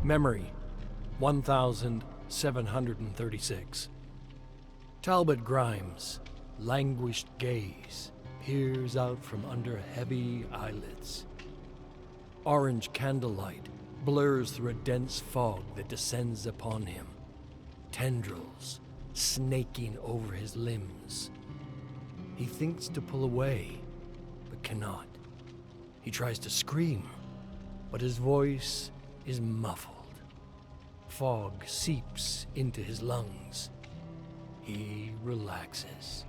Memory, 1736. Talbot Grimes' languished gaze peers out from under heavy eyelids. Orange candlelight blurs through a dense fog that descends upon him, tendrils snaking over his limbs. He thinks to pull away, but cannot. He tries to scream, but his voice is muffled. Fog seeps into his lungs. He relaxes,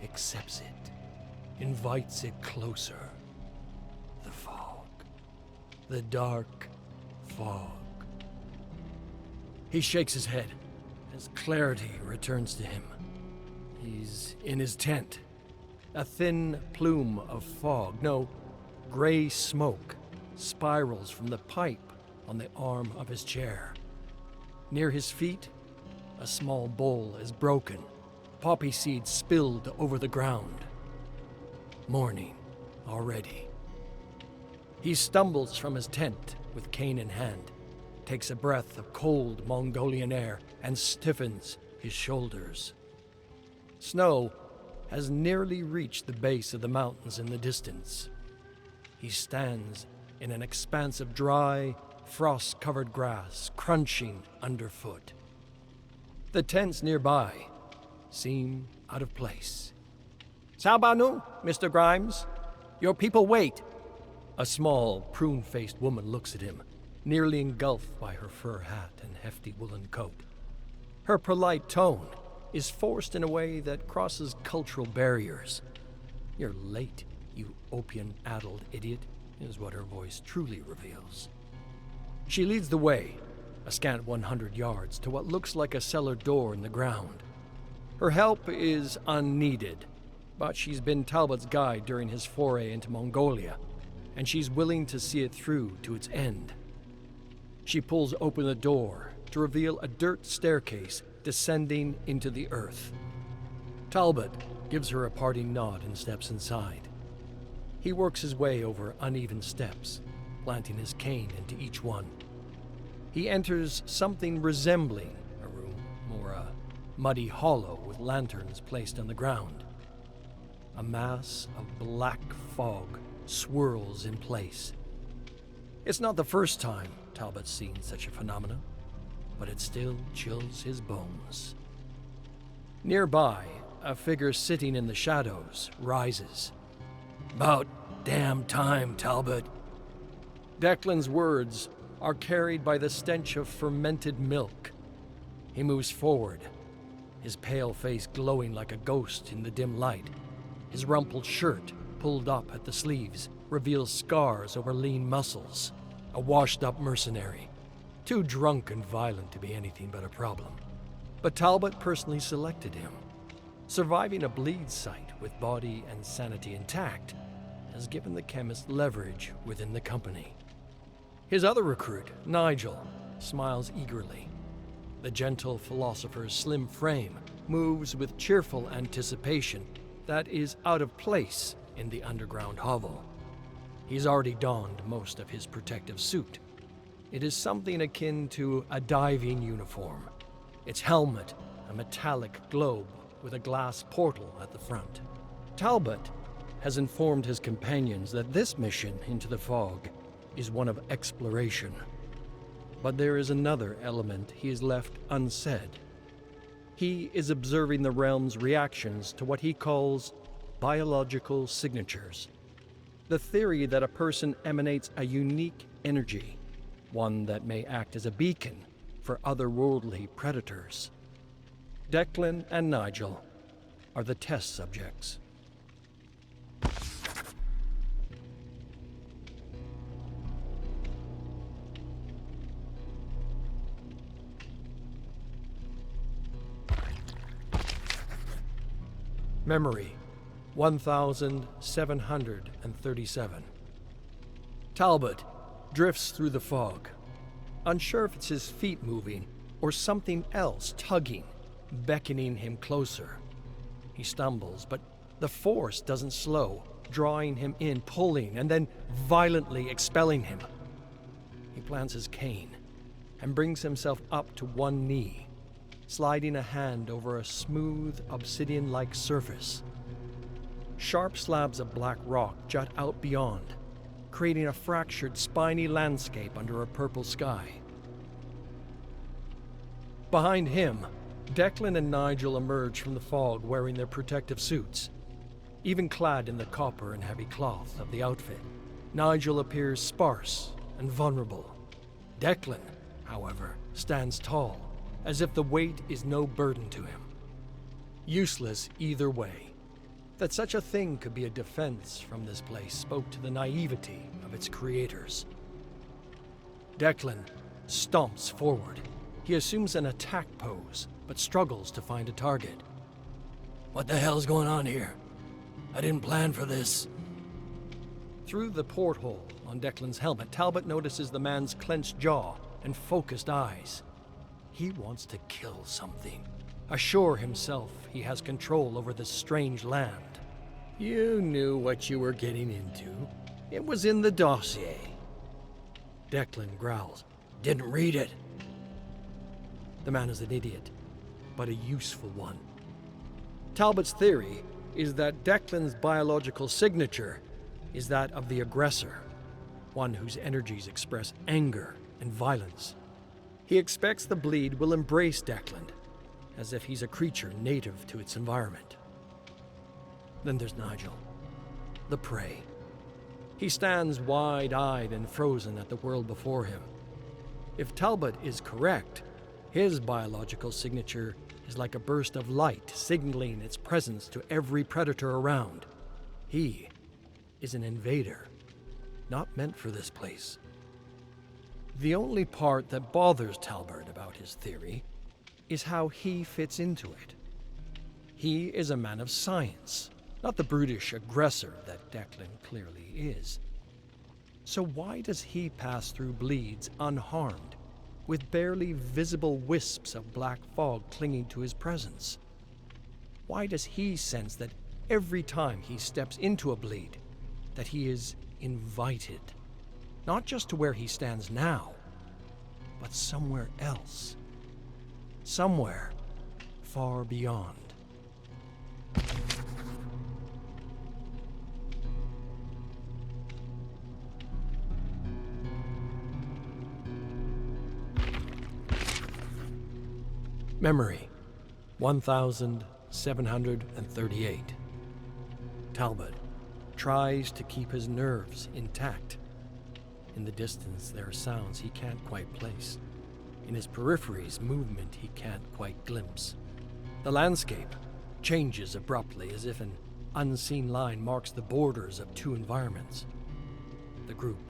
accepts it, invites it closer. The fog. The dark fog. He shakes his head as clarity returns to him. He's in his tent. A thin plume of fog, no, gray smoke, spirals from the pipe on the arm of his chair. Near his feet, a small bowl is broken, poppy seeds spilled over the ground. Morning already. He stumbles from his tent with cane in hand, takes a breath of cold Mongolian air, and stiffens his shoulders. Snow has nearly reached the base of the mountains in the distance. He stands in an expanse of dry, frost-covered grass crunching underfoot. The tents nearby seem out of place. "Salbanu, Mr. Grimes, your people wait." A small, prune-faced woman looks at him, nearly engulfed by her fur hat and hefty woolen coat. Her polite tone is forced in a way that crosses cultural barriers. "You're late, you opium-addled idiot," is what her voice truly reveals. She leads the way, a scant 100 yards, to what looks like a cellar door in the ground. Her help is unneeded, but she's been Talbot's guide during his foray into Mongolia, and she's willing to see it through to its end. She pulls open the door to reveal a dirt staircase descending into the earth. Talbot gives her a parting nod and steps inside. He works his way over uneven steps, planting his cane into each one. He enters something resembling a room, or a muddy hollow with lanterns placed on the ground. A mass of black fog swirls in place. It's not the first time Talbot's seen such a phenomenon, but it still chills his bones. Nearby, a figure sitting in the shadows rises. "About damn time, Talbot." Declan's words are carried by the stench of fermented milk. He moves forward, his pale face glowing like a ghost in the dim light. His rumpled shirt, pulled up at the sleeves, reveals scars over lean muscles. A washed-up mercenary, too drunk and violent to be anything but a problem. But Talbot personally selected him. Surviving a bleed site with body and sanity intact has given the chemist leverage within the company. His other recruit, Nigel, smiles eagerly. The gentle philosopher's slim frame moves with cheerful anticipation that is out of place in the underground hovel. He's already donned most of his protective suit. It is something akin to a diving uniform. Its helmet, a metallic globe with a glass portal at the front. Talbot has informed his companions that this mission into the fog is one of exploration. But there is another element he has left unsaid. He is observing the realm's reactions to what he calls biological signatures. The theory that a person emanates a unique energy, one that may act as a beacon for otherworldly predators. Declan and Nigel are the test subjects. Memory, 1737. Talbot drifts through the fog, unsure if it's his feet moving or something else tugging, beckoning him closer. He stumbles, but the force doesn't slow, drawing him in, pulling, and then violently expelling him. He plants his cane, and brings himself up to one knee, sliding a hand over a smooth, obsidian-like surface. Sharp slabs of black rock jut out beyond, creating a fractured, spiny landscape under a purple sky. Behind him, Declan and Nigel emerge from the fog wearing their protective suits. Even clad in the copper and heavy cloth of the outfit, Nigel appears sparse and vulnerable. Declan, however, stands tall, as if the weight is no burden to him. Useless either way. That such a thing could be a defense from this place spoke to the naivety of its creators. Declan stomps forward. He assumes an attack pose, but struggles to find a target. "What the hell's going on here? I didn't plan for this." Through the porthole on Declan's helmet, Talbot notices the man's clenched jaw and focused eyes. He wants to kill something, assure himself he has control over this strange land. "You knew what you were getting into. It was in the dossier." Declan growls. "Didn't read it." The man is an idiot, but a useful one. Talbot's theory is that Declan's biological signature is that of the aggressor, one whose energies express anger and violence. He expects the bleed will embrace Declan, as if he's a creature native to its environment. Then there's Nigel, the prey. He stands wide-eyed and frozen at the world before him. If Talbot is correct, his biological signature is like a burst of light signaling its presence to every predator around. He is an invader, not meant for this place. The only part that bothers Talbot about his theory is how he fits into it. He is a man of science, not the brutish aggressor that Declan clearly is. So why does he pass through bleeds unharmed, with barely visible wisps of black fog clinging to his presence? Why does he sense that every time he steps into a bleed, that he is invited, not just to where he stands now, but somewhere else, somewhere far beyond? Memory, 1738. Talbot tries to keep his nerves intact. In the distance, there are sounds he can't quite place. In his peripheries, movement he can't quite glimpse. The landscape changes abruptly, as if an unseen line marks the borders of two environments. The group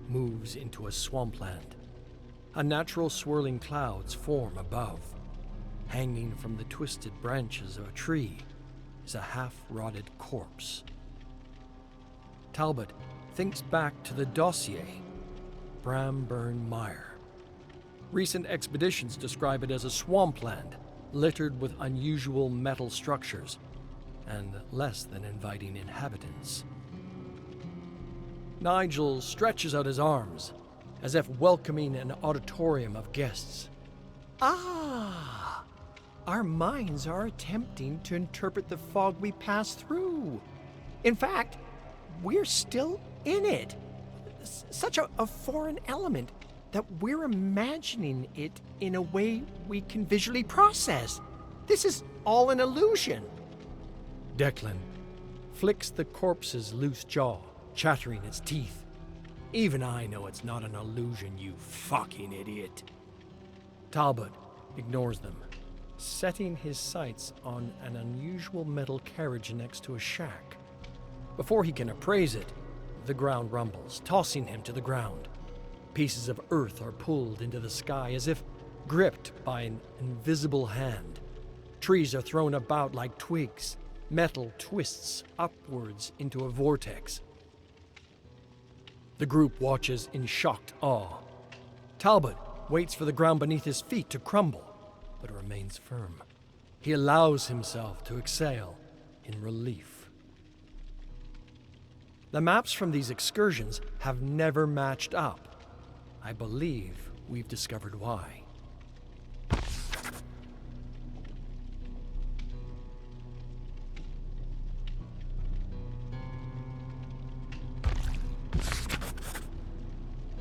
moves into a swampland. Unnatural swirling clouds form above. Hanging from the twisted branches of a tree is a half-rotted corpse. Talbot thinks back to the dossier, Bramburn Mire. Recent expeditions describe it as a swampland littered with unusual metal structures and less than inviting inhabitants. Nigel stretches out his arms, as if welcoming an auditorium of guests. "Ah! Our minds are attempting to interpret the fog we pass through. In fact, we're still in it. Such a foreign element that we're imagining it in a way we can visually process. This is all an illusion." Declan flicks the corpse's loose jaw, chattering its teeth. "Even I know it's not an illusion, you fucking idiot." Talbot ignores them, setting his sights on an unusual metal carriage next to a shack. Before he can appraise it, the ground rumbles, tossing him to the ground. Pieces of earth are pulled into the sky as if gripped by an invisible hand. Trees are thrown about like twigs. Metal twists upwards into a vortex. The group watches in shocked awe. Talbot waits for the ground beneath his feet to crumble, but remains firm. He allows himself to exhale in relief. The maps from these excursions have never matched up. I believe we've discovered why.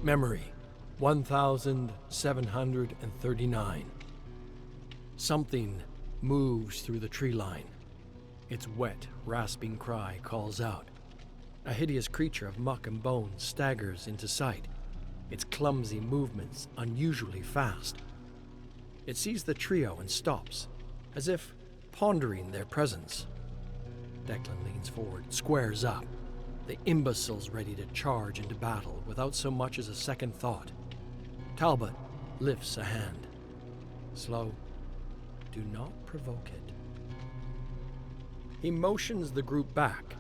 Memory, 1739. Something moves through the tree line. Its wet, rasping cry calls out. A hideous creature of muck and bone staggers into sight, its clumsy movements unusually fast. It sees the trio and stops, as if pondering their presence. Declan leans forward, squares up, the imbeciles ready to charge into battle without so much as a second thought. Talbot lifts a hand. Slow. Do not provoke it. He motions the group back.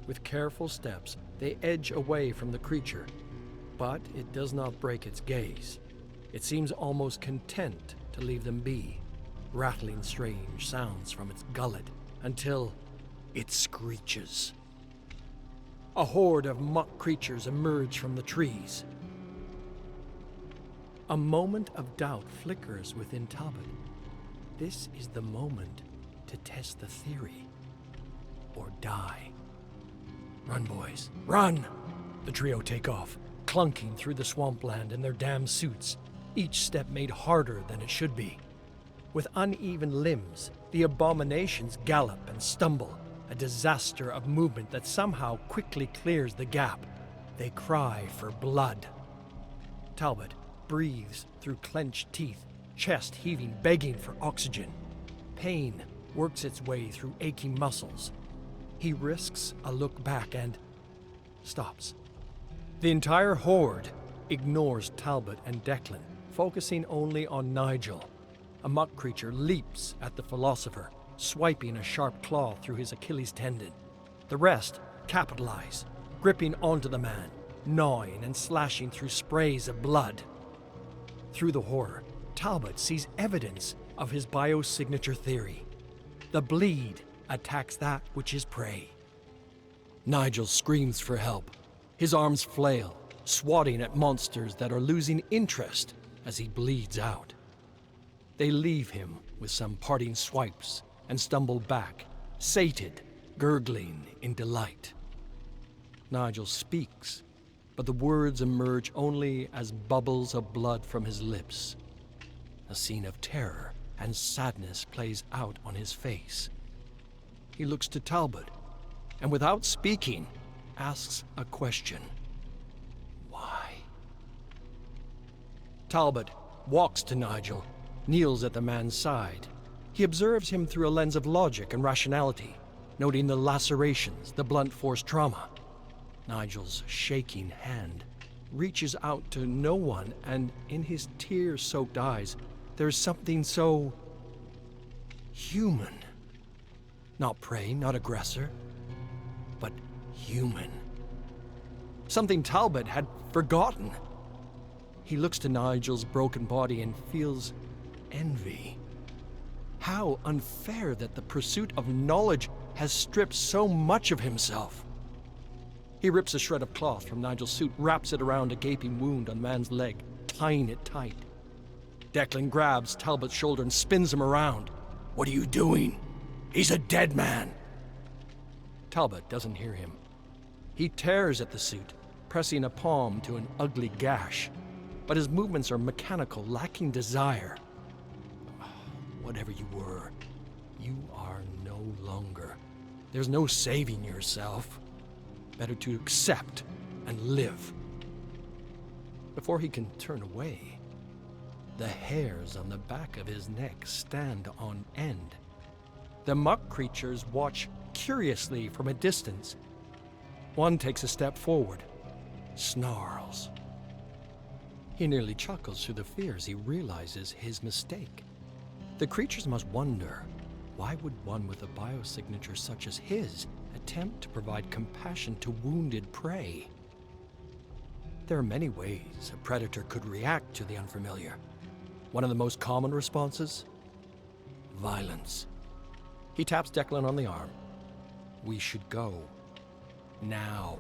With careful steps, they edge away from the creature, but it does not break its gaze. It seems almost content to leave them be, rattling strange sounds from its gullet until it screeches. A horde of muck creatures emerge from the trees. A moment of doubt flickers within Talbot. This is the moment to test the theory, or die. Run, boys, run! The trio take off, clunking through the swampland in their damned suits, each step made harder than it should be. With uneven limbs, the abominations gallop and stumble, a disaster of movement that somehow quickly clears the gap. They cry for blood. Talbot breathes through clenched teeth, chest heaving, begging for oxygen. Pain works its way through aching muscles. He risks a look back and stops. The entire horde ignores Talbot and Declan, focusing only on Nigel. A muck creature leaps at the philosopher, swiping a sharp claw through his Achilles tendon. The rest capitalize, gripping onto the man, gnawing and slashing through sprays of blood. Through the horror, Talbot sees evidence of his biosignature theory. The bleed attacks that which is prey. Nigel screams for help. His arms flail, swatting at monsters that are losing interest as he bleeds out. They leave him with some parting swipes and stumble back, sated, gurgling in delight. Nigel speaks, but the words emerge only as bubbles of blood from his lips. A scene of terror and sadness plays out on his face. He looks to Talbot, and without speaking, asks a question. Why? Talbot walks to Nigel, kneels at the man's side. He observes him through a lens of logic and rationality, noting the lacerations, the blunt force trauma. Nigel's shaking hand reaches out to no one, and in his tear-soaked eyes, there's something so human. Not prey, not aggressor, but human. Something Talbot had forgotten. He looks to Nigel's broken body and feels envy. How unfair that the pursuit of knowledge has stripped so much of himself. He rips a shred of cloth from Nigel's suit, wraps it around a gaping wound on the man's leg, tying it tight. Declan grabs Talbot's shoulder and spins him around. What are you doing? He's a dead man. Talbot doesn't hear him. He tears at the suit, pressing a palm to an ugly gash, but his movements are mechanical, lacking desire. Whatever you were, you are no longer. There's no saving yourself. Better to accept and live. Before he can turn away, the hairs on the back of his neck stand on end. The muck creatures watch curiously from a distance. One takes a step forward, snarls. He nearly chuckles through the fear as he realizes his mistake. The creatures must wonder, why would one with a biosignature such as his attempt to provide compassion to wounded prey? There are many ways a predator could react to the unfamiliar. One of the most common responses? Violence. He taps Declan on the arm. We should go. Now.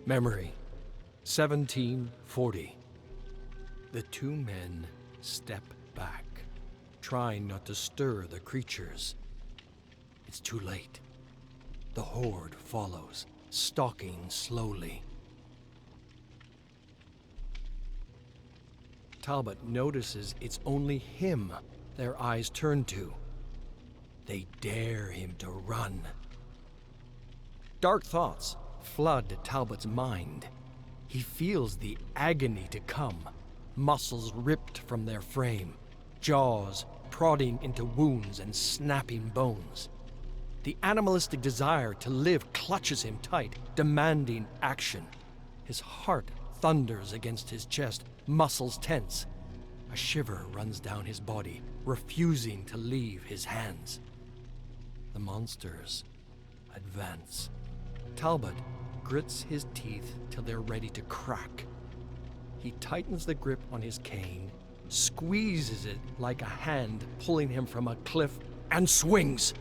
Memory, 1740. The two men step back, trying not to stir the creatures. It's too late. The horde follows, stalking slowly. Talbot notices it's only him their eyes turn to. They dare him to run. Dark thoughts flood Talbot's mind. He feels the agony to come, muscles ripped from their frame, jaws prodding into wounds and snapping bones. The animalistic desire to live clutches him tight, demanding action. His heart thunders against his chest, muscles tense. A shiver runs down his body, refusing to leave his hands. The monsters advance. Talbot grits his teeth till they're ready to crack. He tightens the grip on his cane, squeezes it like a hand pulling him from a cliff, and swings.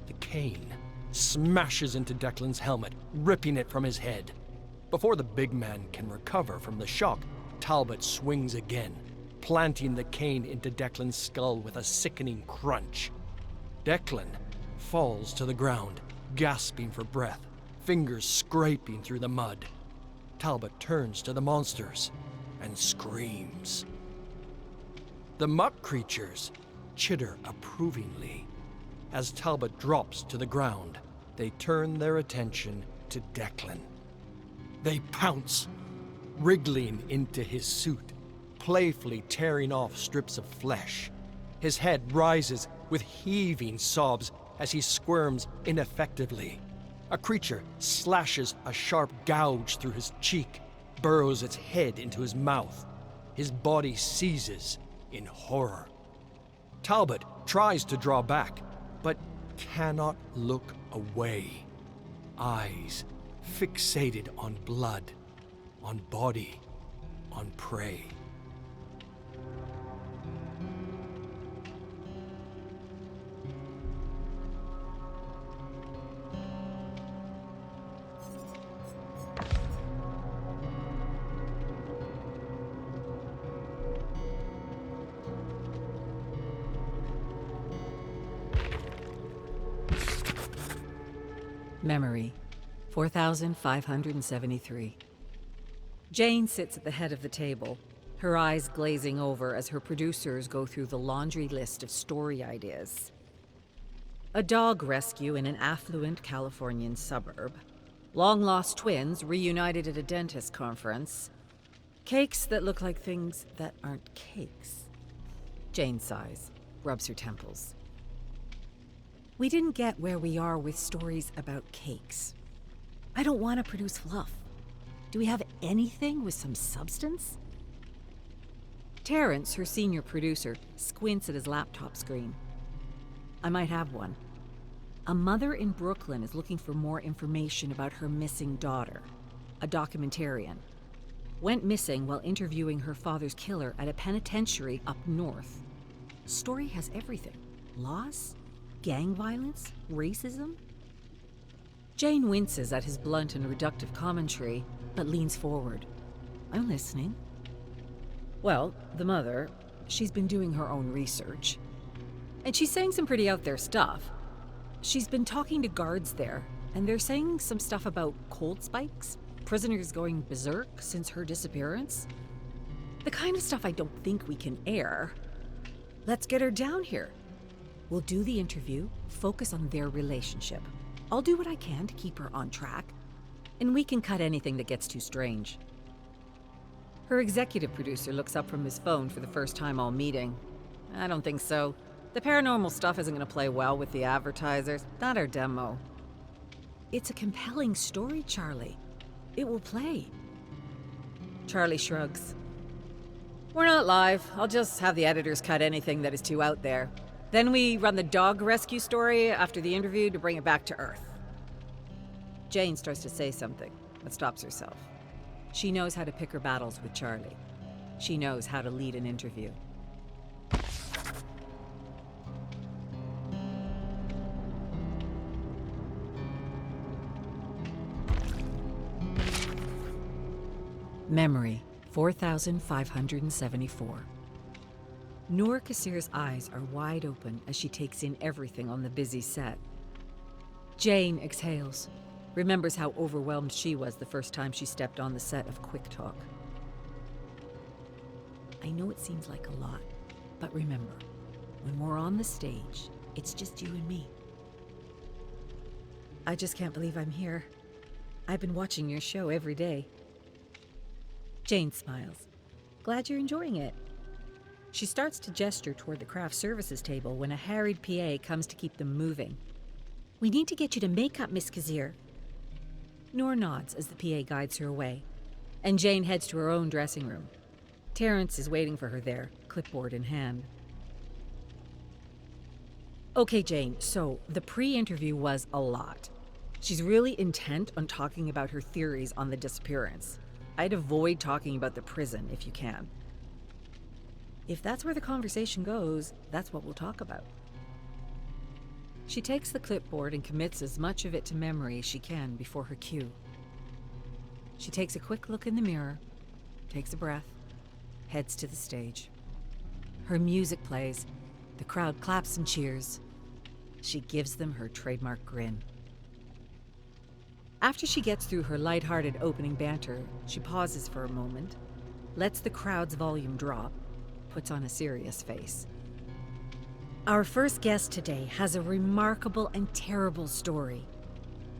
The cane smashes into Declan's helmet, ripping it from his head. Before the big man can recover from the shock, Talbot swings again, planting the cane into Declan's skull with a sickening crunch. Declan falls to the ground, gasping for breath, fingers scraping through the mud. Talbot turns to the monsters and screams. The muck creatures chitter approvingly. As Talbot drops to the ground, they turn their attention to Declan. They pounce, wriggling into his suit, playfully tearing off strips of flesh. His head rises with heaving sobs as he squirms ineffectively. A creature slashes a sharp gouge through his cheek, burrows its head into his mouth. His body seizes in horror. Talbot tries to draw back, but cannot look away. Eyes fixated on blood, on body, on prey. Memory, 4,573. Jane sits at the head of the table, her eyes glazing over as her producers go through the laundry list of story ideas. A dog rescue in an affluent Californian suburb. Long-lost twins reunited at a dentist conference. Cakes that look like things that aren't cakes. Jane sighs, rubs her temples. We didn't get where we are with stories about cakes. I don't want to produce fluff. Do we have anything with some substance? Terrence, her senior producer, squints at his laptop screen. I might have one. A mother in Brooklyn is looking for more information about her missing daughter, a documentarian. Went missing while interviewing her father's killer at a penitentiary up north. Story has everything. Loss? Gang violence? Racism? Jane winces at his blunt and reductive commentary, but leans forward. I'm listening. Well, the mother, she's been doing her own research. And she's saying some pretty out there stuff. She's been talking to guards there, and they're saying some stuff about cold spikes, prisoners going berserk since her disappearance. The kind of stuff I don't think we can air. Let's get her down here. We'll do the interview, focus on their relationship. I'll do what I can to keep her on track, and we can cut anything that gets too strange. Her executive producer looks up from his phone for the first time all meeting. I don't think so. The paranormal stuff isn't going to play well with the advertisers, not our demo. It's a compelling story, Charlie. It will play. Charlie shrugs. We're not live. I'll just have the editors cut anything that is too out there. Then we run the dog rescue story after the interview to bring it back to Earth. Jane starts to say something, but stops herself. She knows how to pick her battles with Charlie. She knows how to lead an interview. Memory, 4,574. Noor Kassir's eyes are wide open as she takes in everything on the busy set. Jane exhales, remembers how overwhelmed she was the first time she stepped on the set of Quick Talk. I know it seems like a lot, but remember, when we're on the stage, it's just you and me. I just can't believe I'm here. I've been watching your show every day. Jane smiles. Glad you're enjoying it. She starts to gesture toward the craft services table when a harried PA comes to keep them moving. We need to get you to makeup, Miss Kassir. Noor nods as the PA guides her away, and Jane heads to her own dressing room. Terrence is waiting for her there, clipboard in hand. Okay, Jane, so the pre-interview was a lot. She's really intent on talking about her theories on the disappearance. I'd avoid talking about the prison if you can. If that's where the conversation goes, that's what we'll talk about. She takes the clipboard and commits as much of it to memory as she can before her cue. She takes a quick look in the mirror, takes a breath, heads to the stage. Her music plays, the crowd claps and cheers. She gives them her trademark grin. After she gets through her lighthearted opening banter, she pauses for a moment, lets the crowd's volume drop, puts on a serious face. Our first guest today has a remarkable and terrible story.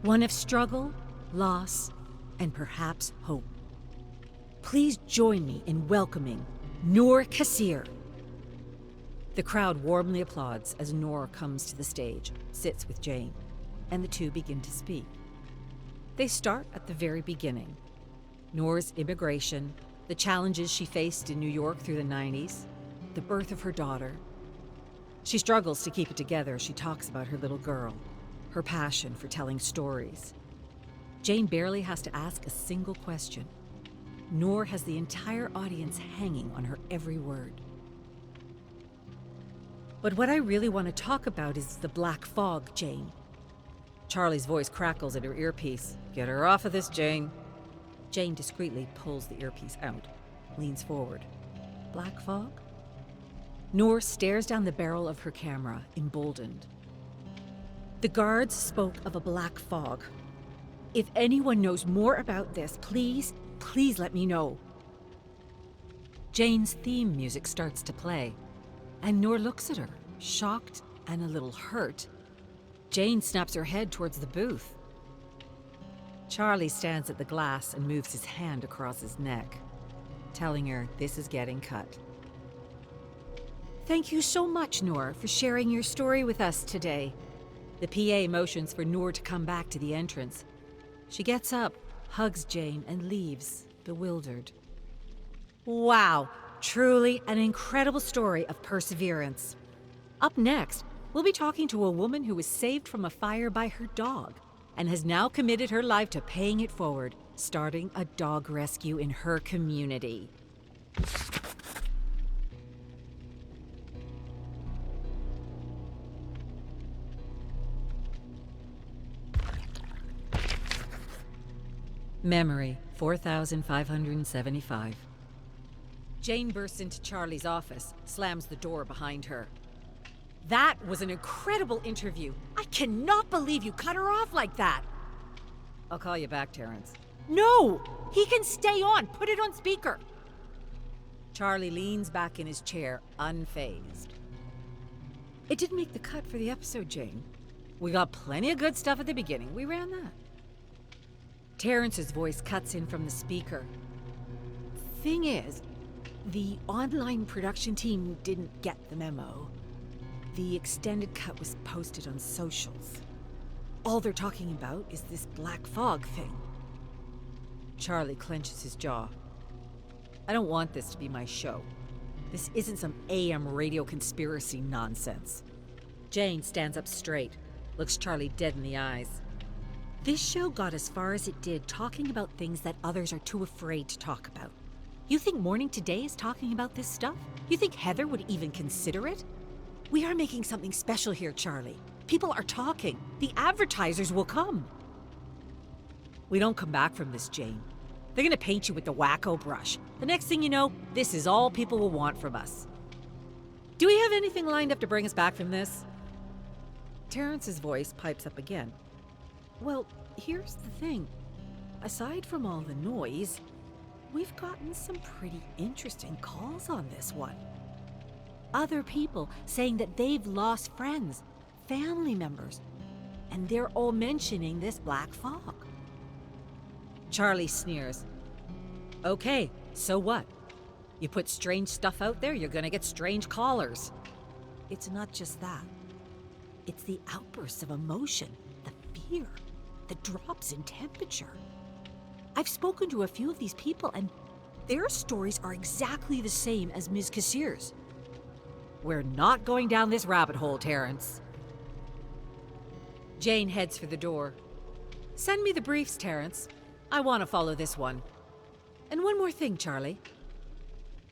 One of struggle, loss, and perhaps hope. Please join me in welcoming Noor Kassir. The crowd warmly applauds as Noor comes to the stage, sits with Jane, and the two begin to speak. They start at the very beginning. Noor's immigration, the challenges she faced in New York through the 90s, the birth of her daughter. She struggles to keep it together as she talks about her little girl, her passion for telling stories. Jane barely has to ask a single question. Noor has the entire audience hanging on her every word. But what I really want to talk about is the black fog, Jane. Charlie's voice crackles at her earpiece. Get her off of this, Jane. Jane discreetly pulls the earpiece out, leans forward. Black fog? Noor stares down the barrel of her camera, emboldened. The guards spoke of a black fog. If anyone knows more about this, please let me know. Jane's theme music starts to play, and Noor looks at her, shocked and a little hurt. Jane snaps her head towards the booth. Charlie stands at the glass and moves his hand across his neck, telling her this is getting cut. Thank you so much, Noor, for sharing your story with us today. The PA motions for Noor to come back to the entrance. She gets up, hugs Jane, and leaves, bewildered. Wow, truly an incredible story of perseverance. Up next, we'll be talking to a woman who was saved from a fire by her dog and has now committed her life to paying it forward, starting a dog rescue in her community. Memory, 4,575. Jane bursts into Charlie's office, slams the door behind her. That was an incredible interview. I cannot believe you cut her off like that. I'll call you back, Terrence. No! He can stay on. Put it on speaker. Charlie leans back in his chair, unfazed. It didn't make the cut for the episode, Jane. We got plenty of good stuff at the beginning. We ran that. Terrence's voice cuts in from the speaker. Thing is, the online production team didn't get the memo. The extended cut was posted on socials. All they're talking about is this black fog thing. Charlie clenches his jaw. I don't want this to be my show. This isn't some AM radio conspiracy nonsense. Jane stands up straight, looks Charlie dead in the eyes. This show got as far as it did talking about things that others are too afraid to talk about. You think Morning Today is talking about this stuff? You think Heather would even consider it? We are making something special here, Charlie. People are talking. The advertisers will come. We don't come back from this, Jane. They're gonna paint you with the wacko brush. The next thing you know, this is all people will want from us. Do we have anything lined up to bring us back from this? Terrence's voice pipes up again. Well, here's the thing. Aside from all the noise, we've gotten some pretty interesting calls on this one. Other people saying that they've lost friends, family members, and they're all mentioning this black fog. Charlie sneers. Okay, so what? You put strange stuff out there, you're gonna get strange callers. It's not just that. It's the outbursts of emotion, the fear, the drops in temperature. I've spoken to a few of these people, and their stories are exactly the same as Ms. Cassier's. We're not going down this rabbit hole, Terrence. Jane heads for the door. Send me the briefs, Terrence. I want to follow this one. And one more thing, Charlie.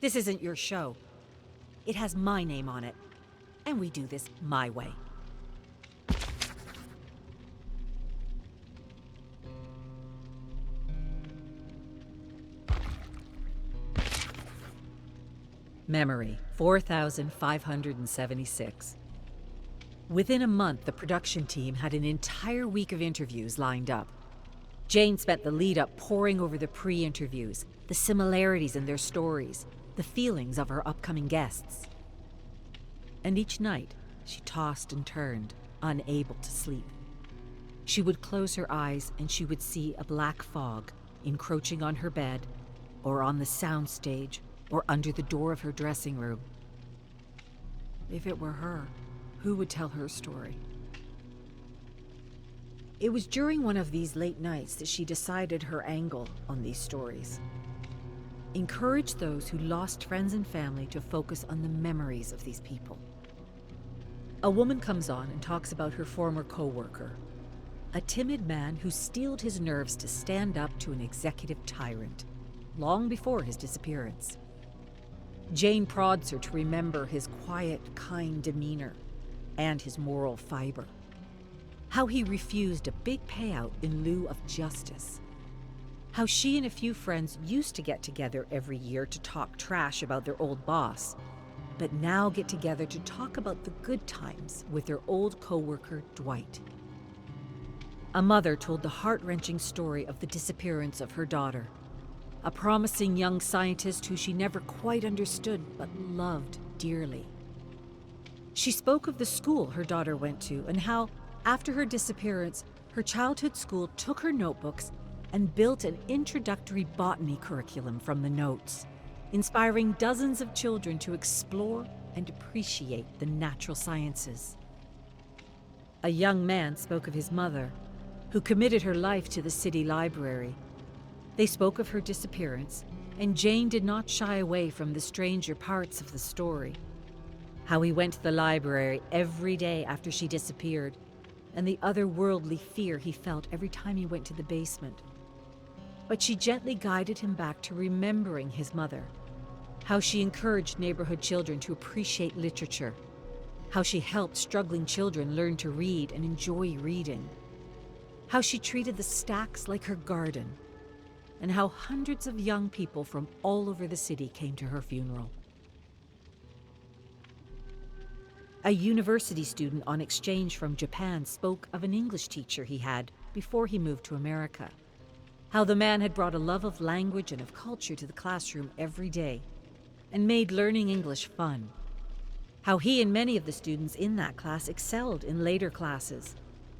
This isn't your show. It has my name on it. And we do this my way. Memory, 4,576. Within a month, the production team had an entire week of interviews lined up. Jane spent the lead-up poring over the pre-interviews, the similarities in their stories, the feelings of her upcoming guests. And each night, she tossed and turned, unable to sleep. She would close her eyes and she would see a black fog encroaching on her bed, or on the soundstage, or under the door of her dressing room. If it were her, who would tell her story? It was during one of these late nights that she decided her angle on these stories. Encourage those who lost friends and family to focus on the memories of these people. A woman comes on and talks about her former co-worker, a timid man who steeled his nerves to stand up to an executive tyrant, long before his disappearance. Jane prods her to remember his quiet, kind demeanor and his moral fiber. How he refused a big payout in lieu of justice. How she and a few friends used to get together every year to talk trash about their old boss, but now get together to talk about the good times with their old co-worker, Dwight. A mother told the heart-wrenching story of the disappearance of her daughter, a promising young scientist who she never quite understood but loved dearly. She spoke of the school her daughter went to and how, after her disappearance, her childhood school took her notebooks and built an introductory botany curriculum from the notes, inspiring dozens of children to explore and appreciate the natural sciences. A young man spoke of his mother, who committed her life to the city library. They spoke of her disappearance, and Jane did not shy away from the stranger parts of the story. How he went to the library every day after she disappeared, and the otherworldly fear he felt every time he went to the basement. But she gently guided him back to remembering his mother. How she encouraged neighborhood children to appreciate literature. How she helped struggling children learn to read and enjoy reading. How she treated the stacks like her garden. And how hundreds of young people from all over the city came to her funeral. A university student on exchange from Japan spoke of an English teacher he had before he moved to America. How the man had brought a love of language and of culture to the classroom every day and made learning English fun. How he and many of the students in that class excelled in later classes,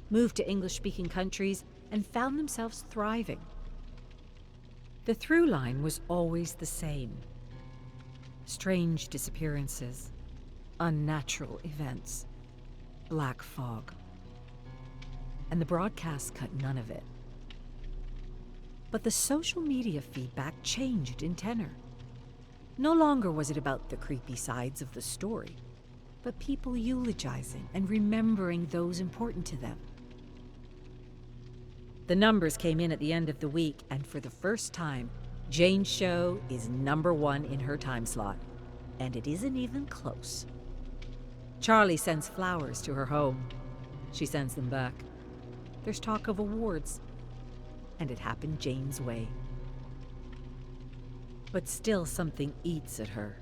moved to English-speaking countries, and found themselves thriving. The through line was always the same. Strange disappearances, unnatural events, black fog. And the broadcast cut none of it. But the social media feedback changed in tenor. No longer was it about the creepy sides of the story, but people eulogizing and remembering those important to them. The numbers came in at the end of the week, and for the first time, Jane's show is #1 in her time slot, and it isn't even close. Charlie sends flowers to her home. She sends them back. There's talk of awards, and it happened Jane's way. But still something eats at her.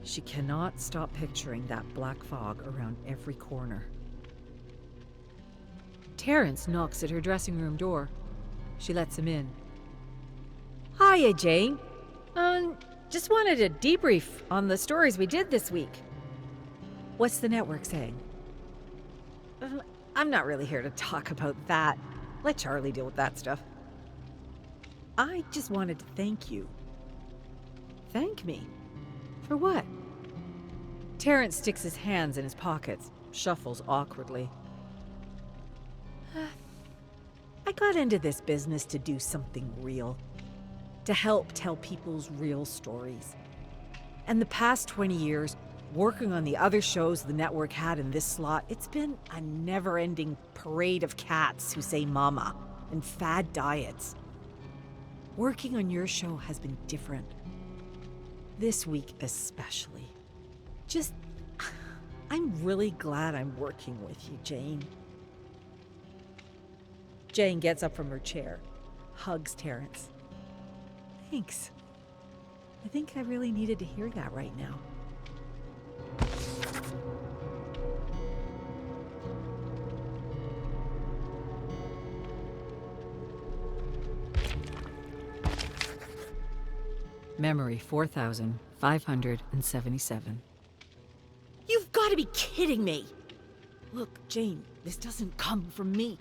She cannot stop picturing that black fog around every corner. Terrence knocks at her dressing room door. She lets him in. Hiya, Jane. Just wanted a debrief on the stories we did this week. What's the network saying? I'm not really here to talk about that. Let Charlie deal with that stuff. I just wanted to thank you. Thank me? For what? Terrence sticks his hands in his pockets, shuffles awkwardly. I got into this business to do something real. To help tell people's real stories. And the past 20 years, working on the other shows the network had in this slot, it's been a never-ending parade of cats who say mama and fad diets. Working on your show has been different. This week especially. I'm really glad I'm working with you, Jane. Jane gets up from her chair, hugs Terrence. Thanks. I think I really needed to hear that right now. Memory 4577. You've got to be kidding me! Look, Jane, this doesn't come from me.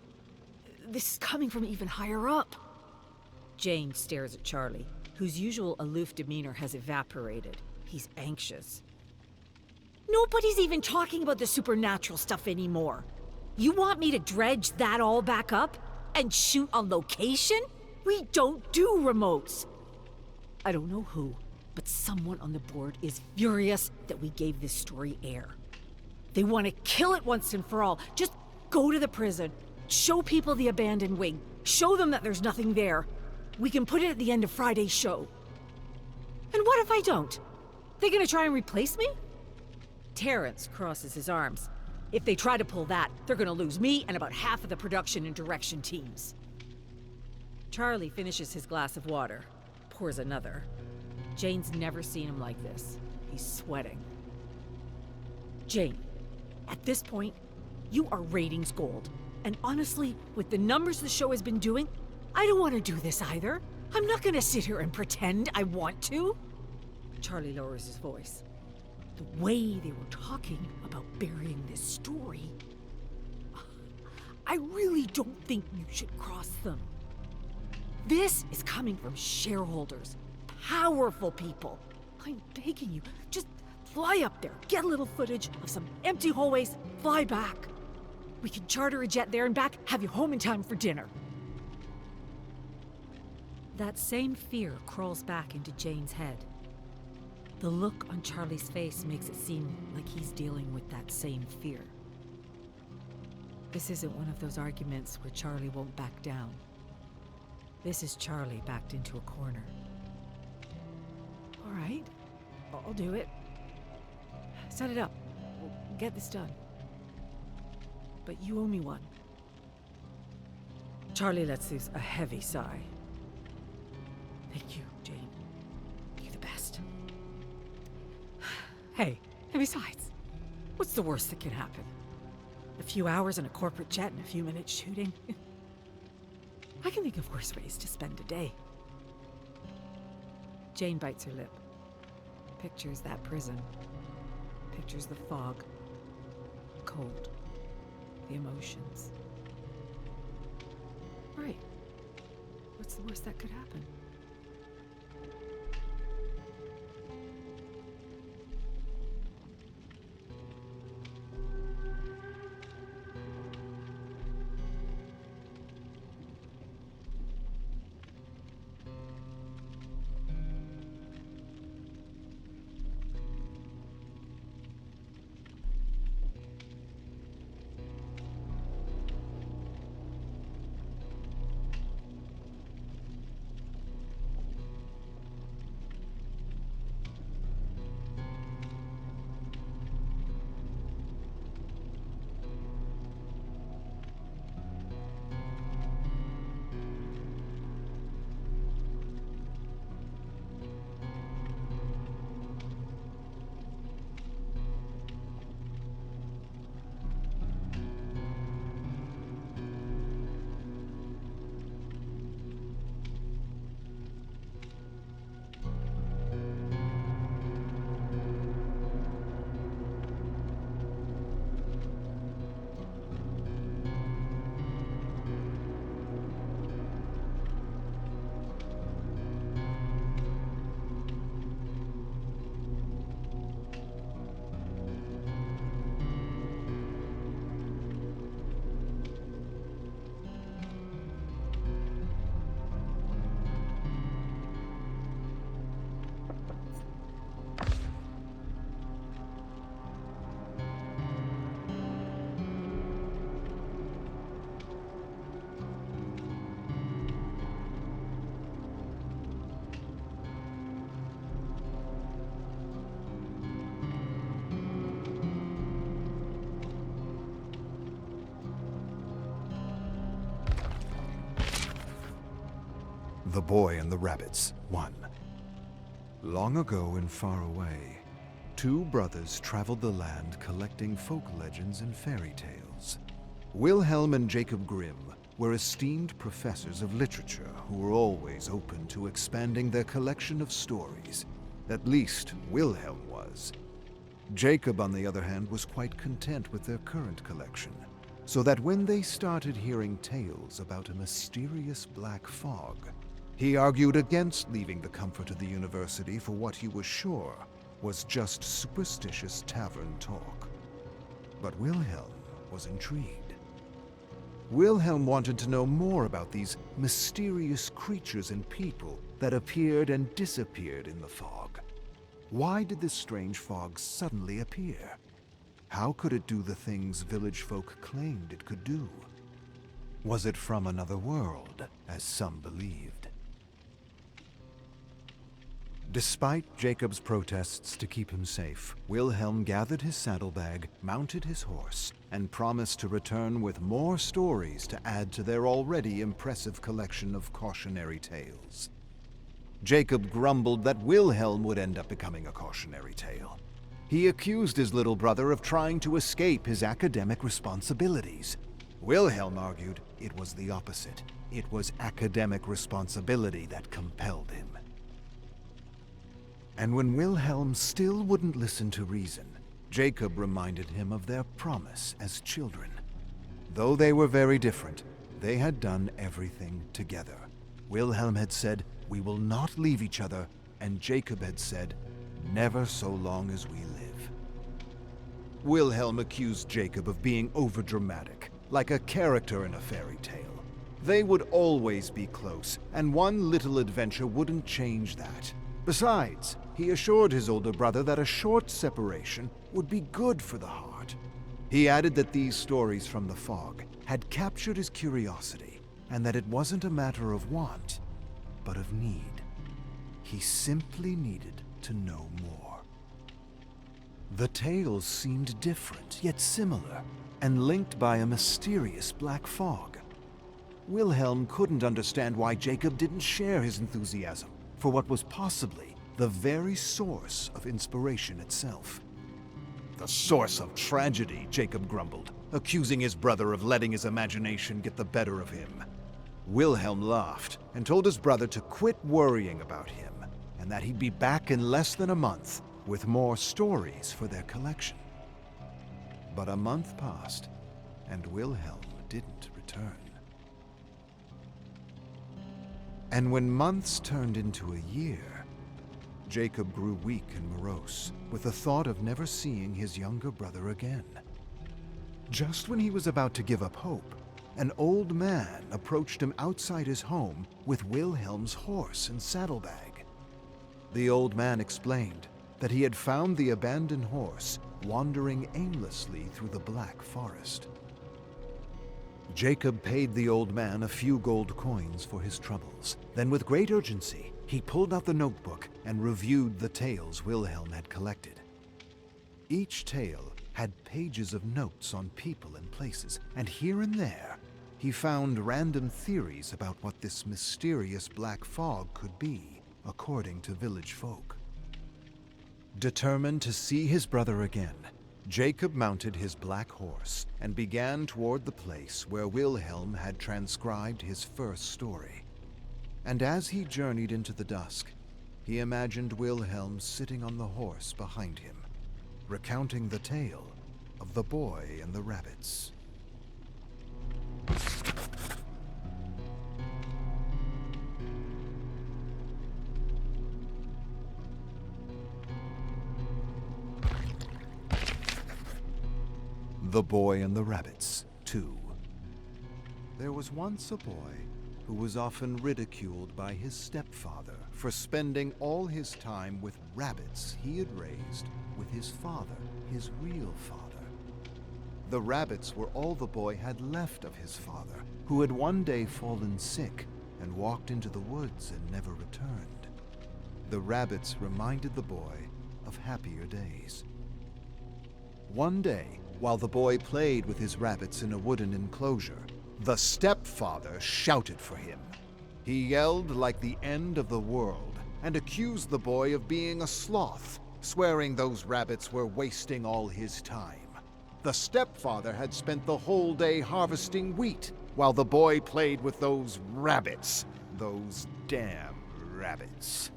This is coming from even higher up. Jane stares at Charlie, whose usual aloof demeanor has evaporated. He's anxious. Nobody's even talking about the supernatural stuff anymore. You want me to dredge that all back up? And shoot on location? We don't do remotes. I don't know who, but someone on the board is furious that we gave this story air. They want to kill it once and for all. Just go to the prison, show people the abandoned wing, show them that there's nothing there. We can put it at the end of Friday's show. And what if I don't? They gonna try and replace me? Terrence crosses his arms. If they try to pull that, they're gonna lose me and about half of the production and direction teams. Charlie finishes his glass of water, pours another. Jane's never seen him like this. He's sweating. Jane, at this point, you are ratings gold. And honestly, with the numbers the show has been doing, I don't want to do this either. I'm not going to sit here and pretend I want to. Charlie lowers his voice. The way they were talking about burying this story, I really don't think you should cross them. This is coming from shareholders, powerful people. I'm begging you, just fly up there, get a little footage of some empty hallways, fly back. We can charter a jet there and back, have you home in time for dinner. That same fear crawls back into Jane's head. The look on Charlie's face makes it seem like he's dealing with that same fear. This isn't one of those arguments where Charlie won't back down. This is Charlie backed into a corner. All right, I'll do it. Set it up. We'll get this done. But you owe me one. Charlie lets loose a heavy sigh. Thank you, Jane. You're the best. Hey, and besides, what's the worst that can happen? A few hours in a corporate jet and a few minutes shooting? I can think of worse ways to spend a day. Jane bites her lip. Pictures that prison. Pictures the fog. Cold. The emotions. Right. What's the worst that could happen? The Boy and the Rabbits 1. Long ago and far away, two brothers traveled the land collecting folk legends and fairy tales. Wilhelm and Jacob Grimm were esteemed professors of literature who were always open to expanding their collection of stories. At least Wilhelm was. Jacob, on the other hand, was quite content with their current collection, so that when they started hearing tales about a mysterious black fog, he argued against leaving the comfort of the university for what he was sure was just superstitious tavern talk. But Wilhelm was intrigued. Wilhelm wanted to know more about these mysterious creatures and people that appeared and disappeared in the fog. Why did this strange fog suddenly appear? How could it do the things village folk claimed it could do? Was it from another world, as some believed? Despite Jacob's protests to keep him safe, Wilhelm gathered his saddlebag, mounted his horse, and promised to return with more stories to add to their already impressive collection of cautionary tales. Jacob grumbled that Wilhelm would end up becoming a cautionary tale. He accused his little brother of trying to escape his academic responsibilities. Wilhelm argued it was the opposite. It was academic responsibility that compelled him. And when Wilhelm still wouldn't listen to reason, Jacob reminded him of their promise as children. Though they were very different, they had done everything together. Wilhelm had said, "We will not leave each other," and Jacob had said, "Never so long as we live." Wilhelm accused Jacob of being overdramatic, like a character in a fairy tale. They would always be close, and one little adventure wouldn't change that. Besides, he assured his older brother that a short separation would be good for the heart. He added that these stories from the fog had captured his curiosity, and that it wasn't a matter of want, but of need. He simply needed to know more. The tales seemed different, yet similar, and linked by a mysterious black fog. Wilhelm couldn't understand why Jacob didn't share his enthusiasm for what was possibly the very source of inspiration itself. "The source of tragedy," Jacob grumbled, accusing his brother of letting his imagination get the better of him. Wilhelm laughed and told his brother to quit worrying about him, and that he'd be back in less than a month with more stories for their collection. But a month passed, and Wilhelm didn't return. And when months turned into a year, Jacob grew weak and morose, with the thought of never seeing his younger brother again. Just when he was about to give up hope, an old man approached him outside his home with Wilhelm's horse and saddlebag. The old man explained that he had found the abandoned horse wandering aimlessly through the black forest. Jacob paid the old man a few gold coins for his troubles. Then, with great urgency, he pulled out the notebook and reviewed the tales Wilhelm had collected. Each tale had pages of notes on people and places, and here and there, he found random theories about what this mysterious black fog could be, according to village folk. Determined to see his brother again, Jacob mounted his black horse and began toward the place where Wilhelm had transcribed his first story. And as he journeyed into the dusk, he imagined Wilhelm sitting on the horse behind him, recounting the tale of the boy and the rabbits. The Boy and the Rabbits 2. There was once a boy who was often ridiculed by his stepfather for spending all his time with rabbits he had raised with his father, his real father. The rabbits were all the boy had left of his father, who had one day fallen sick and walked into the woods and never returned. The rabbits reminded the boy of happier days. One day, while the boy played with his rabbits in a wooden enclosure, the stepfather shouted for him. He yelled like the end of the world and accused the boy of being a sloth, swearing those rabbits were wasting all his time. The stepfather had spent the whole day harvesting wheat, while the boy played with those rabbits. Those damn rabbits.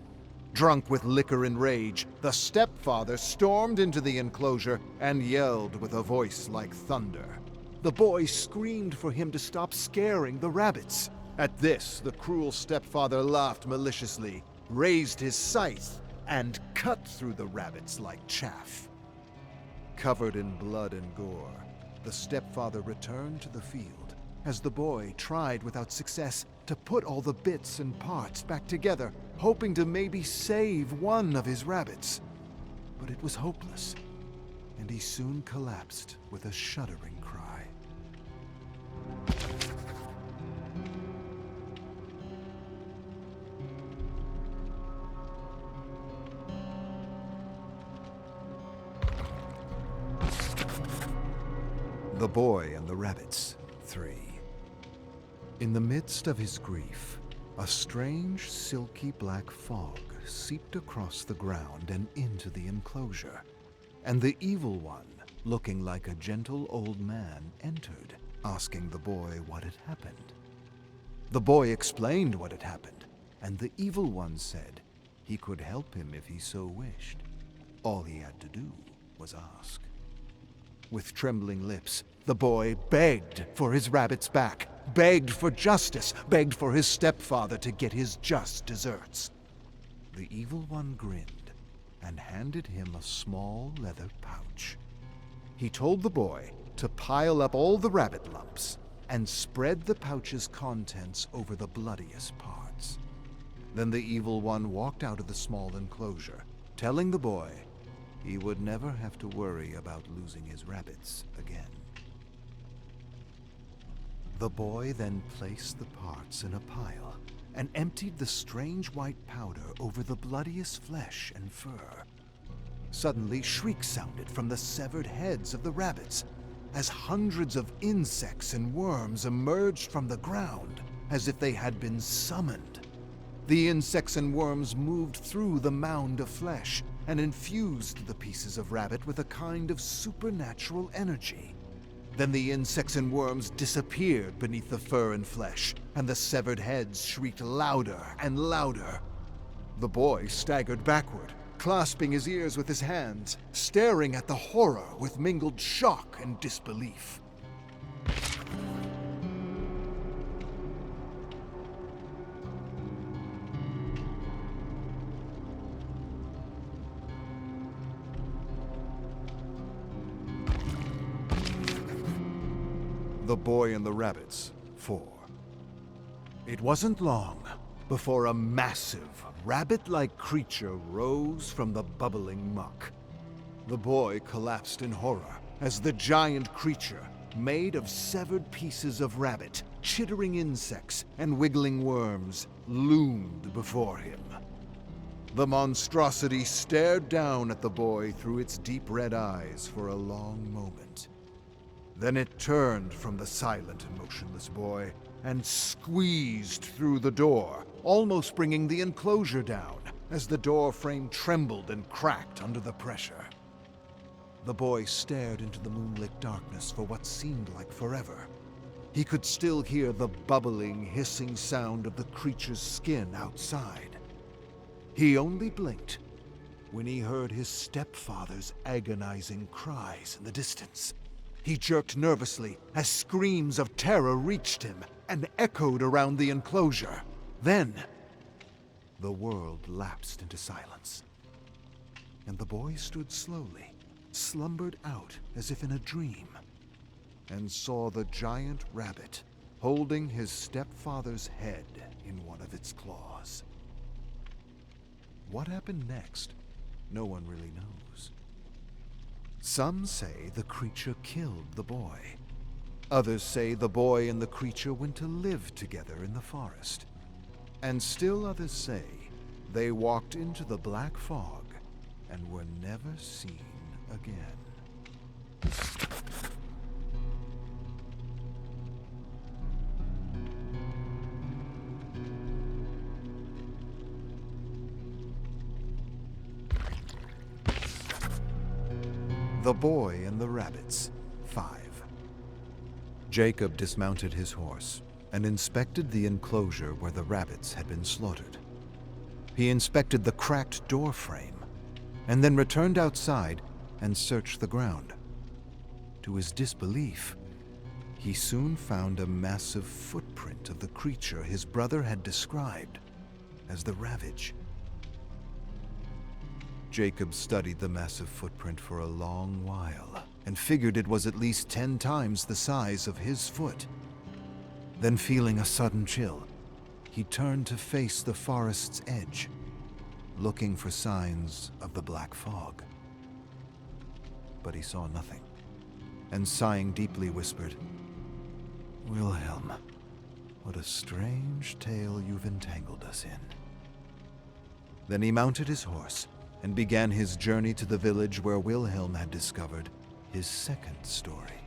Drunk with liquor and rage, the stepfather stormed into the enclosure and yelled with a voice like thunder. The boy screamed for him to stop scaring the rabbits. At this, the cruel stepfather laughed maliciously, raised his scythe, and cut through the rabbits like chaff. Covered in blood and gore, the stepfather returned to the field as the boy tried without success to put all the bits and parts back together, hoping to maybe save one of his rabbits. But it was hopeless, and he soon collapsed with a shuddering cry. The Boy and the Rabbits, 3. In the midst of his grief, a strange, silky black fog seeped across the ground and into the enclosure, and the Evil One, looking like a gentle old man, entered, asking the boy what had happened. The boy explained what had happened, and the Evil One said he could help him if he so wished. All he had to do was ask. With trembling lips, the boy begged for his rabbits back, begged for justice, begged for his stepfather to get his just deserts. The Evil One grinned and handed him a small leather pouch. He told the boy to pile up all the rabbit lumps and spread the pouch's contents over the bloodiest parts. Then the Evil One walked out of the small enclosure, telling the boy he would never have to worry about losing his rabbits again. The boy then placed the parts in a pile and emptied the strange white powder over the bloodiest flesh and fur. Suddenly, shrieks sounded from the severed heads of the rabbits as hundreds of insects and worms emerged from the ground as if they had been summoned. The insects and worms moved through the mound of flesh and infused the pieces of rabbit with a kind of supernatural energy. Then the insects and worms disappeared beneath the fur and flesh, and the severed heads shrieked louder and louder. The boy staggered backward, clasping his ears with his hands, staring at the horror with mingled shock and disbelief. The Boy and the Rabbits, 4. It wasn't long before a massive, rabbit-like creature rose from the bubbling muck. The boy collapsed in horror as the giant creature, made of severed pieces of rabbit, chittering insects, and wiggling worms, loomed before him. The monstrosity stared down at the boy through its deep red eyes for a long moment. Then it turned from the silent and motionless boy and squeezed through the door, almost bringing the enclosure down as the door frame trembled and cracked under the pressure. The boy stared into the moonlit darkness for what seemed like forever. He could still hear the bubbling, hissing sound of the creature's skin outside. He only blinked when he heard his stepfather's agonizing cries in the distance. He jerked nervously as screams of terror reached him and echoed around the enclosure. Then, the world lapsed into silence, and the boy stood slowly, slumbered out as if in a dream, and saw the giant rabbit holding his stepfather's head in one of its claws. What happened next, no one really knows. Some say the creature killed the boy. Others say the boy and the creature went to live together in the forest. And still others say they walked into the black fog and were never seen again. The Boy and the Rabbits, 5. Jacob dismounted his horse and inspected the enclosure where the rabbits had been slaughtered. He inspected the cracked door frame, and then returned outside and searched the ground. To his disbelief, he soon found a massive footprint of the creature his brother had described as the Ravage. Jacob studied the massive footprint for a long while and figured it was at least 10 times the size of his foot. Then, feeling a sudden chill, he turned to face the forest's edge, looking for signs of the black fog. But he saw nothing, and sighing deeply whispered, "Wilhelm, what a strange tale you've entangled us in." Then he mounted his horse and began his journey to the village where Wilhelm had discovered his second story.